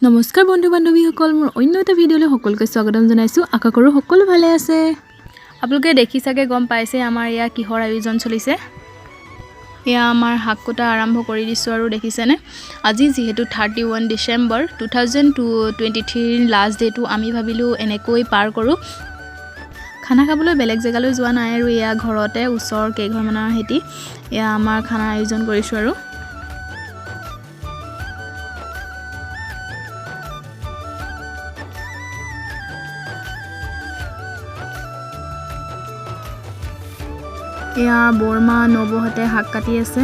নমস্কাৰ বন্ধু বান্ধৱীসকল, মোৰ অন্য এটা ভিডিঅ'লৈ সকলোকে স্বাগতম জনাইছোঁ। আশা কৰোঁ সকলো ভালে আছে। আপোনালোকে দেখি চাগে গম পাইছে আমাৰ এয়া কিহৰ আয়োজন চলিছে। এয়া আমাৰ শাক কটা আৰম্ভ কৰি দিছোঁ আৰু দেখিছেনে, আজি যিহেতু 31 ডিচেম্বৰ 2023 লাষ্ট ডেটো আমি ভাবিলোঁ এনেকৈ পাৰ কৰোঁ। খানা খাবলৈ বেলেগ জেগালৈ যোৱা নাই আৰু এয়া ঘৰতে ওচৰ কেইঘৰমানৰ সৈতে এয়া আমাৰ খানা আয়োজন কৰিছোঁ আৰু এয়া বৰমা নবহঁতে শাক কাটি আছে।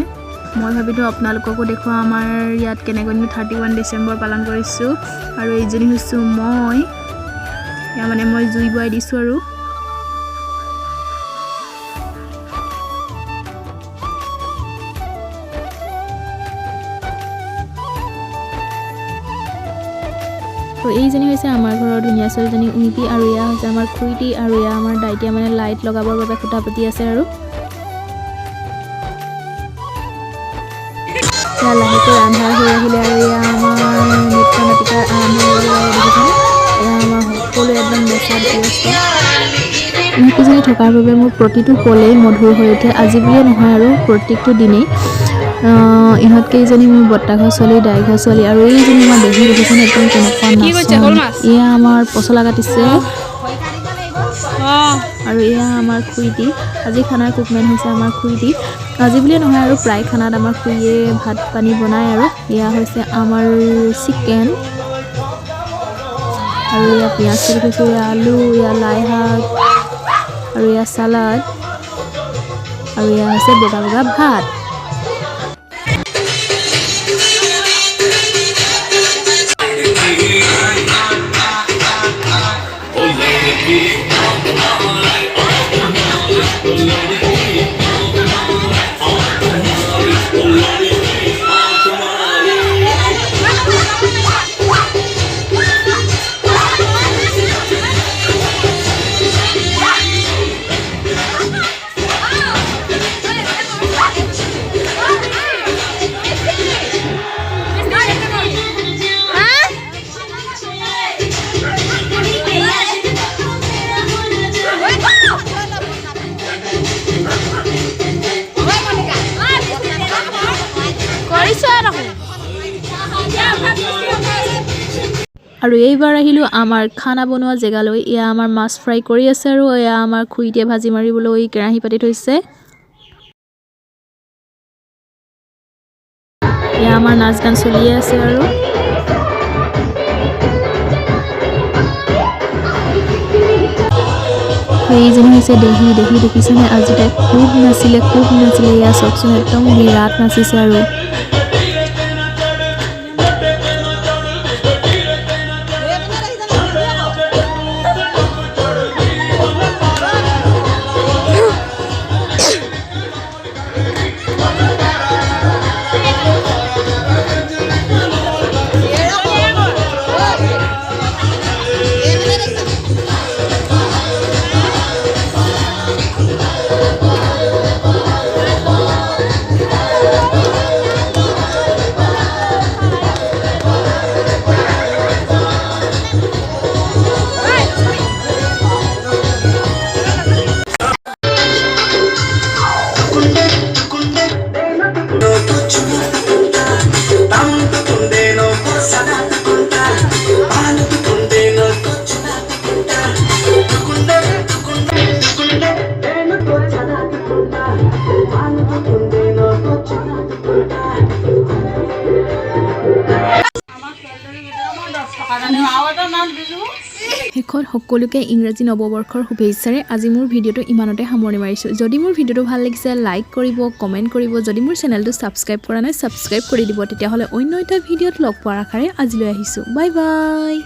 মই ভাবিলোঁ আপোনালোককো দেখুৱা আমাৰ ইয়াত কেনেকৈ 31 ডিচেম্বৰ পালন কৰিছোঁ। আৰু এইজনী হৈছোঁ মই, এয়া মানে মই জুই বোৱাই দিছোঁ আৰু তো এইজনী হৈছে আমাৰ ঘৰৰ ধুনীয়া ছোৱালীজনী উইটি, আৰু এয়া হৈছে আমাৰ খুইটি, আৰু এয়া আমাৰ দাইটিয়া মানে লাইট লগাবৰ বাবে খুটা পাতি আছে আৰু এয়া লাহেকৈ আন্ধাৰ হৈ আহিলে আৰু এয়া আমাৰ নৃত্য নাটিকাৰ আৰম্ভ হৈ গ'ল। এয়া আমাৰ সকলো একদম বেচাত ব্যস্ত। ইহঁতকেইজনী থকাৰ বাবে মোৰ প্ৰতিটো পলেই মধুৰ হৈ উঠে। আজি বুলিয়ে নহয় আৰু প্ৰত্যেকটো দিনেই। ইহঁতকেইজনী মোৰ বৰ্তাঘৰ ছোৱালী, দাইঘৰ ছোৱালী, আৰু এইজনী আমাৰ দেহি দেখিছেনে একদম কেনেকুৱা নাচ। এয়া আমাৰ পচলা কাটিছে, আৰু এয়া আমাৰ খুইটি। আজি খানাৰ কুকমেন হৈছে আমাৰ খুইটি। আজি বুলিয়ে নহয় আৰু প্ৰায় খানাত আমাৰ খুৰীয়ে ভাত পানী বনায়। আৰু এয়া হৈছে আমাৰ চিকেন, আৰু এয়া পিঁয়াজ কাটি থৈছোঁ, এয়া আলু, এয়া লাই শাক, আৰু এয়া চালাড, আৰু এয়া হৈছে বগা বগা ভাত। আৰু এইবাৰ আহিলোঁ আমাৰ খানা বনোৱা জেগালৈ। এয়া আমাৰ মাছ ফ্ৰাই কৰি আছে, আৰু এয়া আমাৰ খুইটিয়ে ভাজি মাৰিবলৈ কেৰাহী পাতি থৈছে। এয়া আমাৰ নাচ গান চলিয়ে আছে। আৰু এইজনী হৈছে দেহি দেখিছেনে, আজি তাই খুব নাচিলে। এয়া চাওকচোন একদম বিৰাট নাচিছে। আৰু শেষত সকলোকে ইংৰাজী নৱবৰ্ষৰ শুভেচ্ছাৰে আজি মোৰ ভিডিঅ'টো ইমানতে সামৰণি মাৰিছোঁ। যদি মোৰ ভিডিঅ'টো ভাল লাগিছে লাইক কৰিব, কমেণ্ট কৰিব। যদি মোৰ চেনেলটো ছাবস্ক্ৰাইব কৰা নাই ছাবস্ক্ৰাইব কৰি দিব। তেতিয়াহ'লে অন্য এটা ভিডিঅ'ত লগ পোৱাৰ আশাৰে আজিলৈ আহিছোঁ। Bye bye.